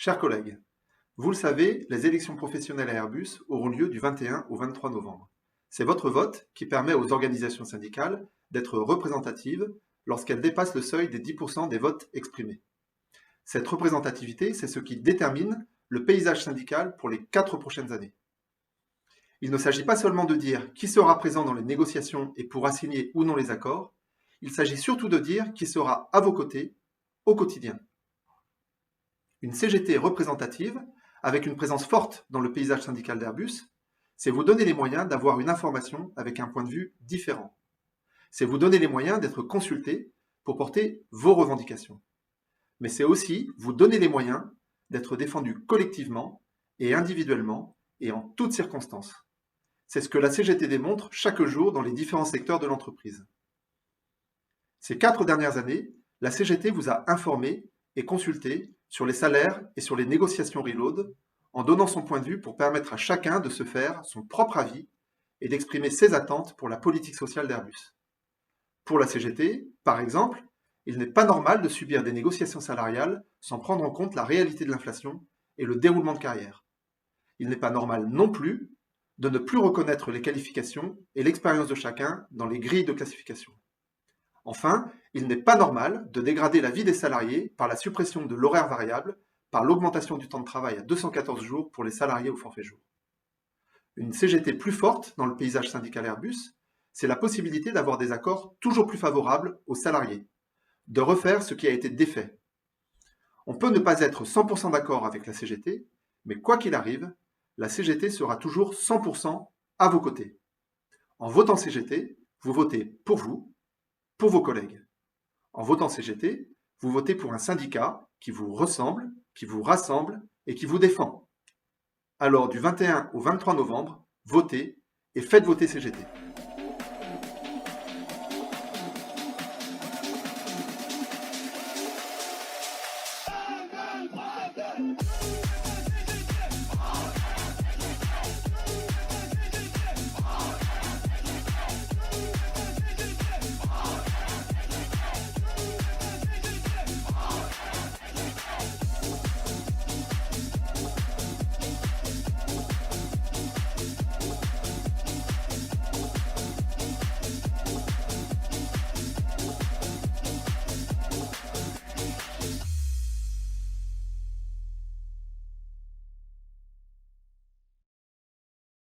Chers collègues, vous le savez, les élections professionnelles à Airbus auront lieu du 21 au 23 novembre. C'est votre vote qui permet aux organisations syndicales d'être représentatives lorsqu'elles dépassent le seuil des 10% des votes exprimés. Cette représentativité, c'est ce qui détermine le paysage syndical pour les 4 prochaines années. Il ne s'agit pas seulement de dire qui sera présent dans les négociations et pourra signer ou non les accords, il s'agit surtout de dire qui sera à vos côtés au quotidien. Une CGT représentative, avec une présence forte dans le paysage syndical d'Airbus, c'est vous donner les moyens d'avoir une information avec un point de vue différent. C'est vous donner les moyens d'être consulté pour porter vos revendications. Mais c'est aussi vous donner les moyens d'être défendu collectivement et individuellement et en toutes circonstances. C'est ce que la CGT démontre chaque jour dans les différents secteurs de l'entreprise. Ces 4 dernières années, la CGT vous a informé et consulté sur les salaires et sur les négociations reload, en donnant son point de vue pour permettre à chacun de se faire son propre avis et d'exprimer ses attentes pour la politique sociale d'Airbus. Pour la CGT, par exemple, il n'est pas normal de subir des négociations salariales sans prendre en compte la réalité de l'inflation et le déroulement de carrière. Il n'est pas normal non plus de ne plus reconnaître les qualifications et l'expérience de chacun dans les grilles de classification. Enfin, il n'est pas normal de dégrader la vie des salariés par la suppression de l'horaire variable, par l'augmentation du temps de travail à 214 jours pour les salariés au forfait jour. Une CGT plus forte dans le paysage syndical Airbus, c'est la possibilité d'avoir des accords toujours plus favorables aux salariés, de refaire ce qui a été défait. On peut ne pas être 100% d'accord avec la CGT, mais quoi qu'il arrive, la CGT sera toujours 100% à vos côtés. En votant CGT, vous votez pour vous, pour vos collègues. En votant CGT, vous votez pour un syndicat qui vous ressemble, qui vous rassemble et qui vous défend. Alors du 21 au 23 novembre, votez et faites voter CGT.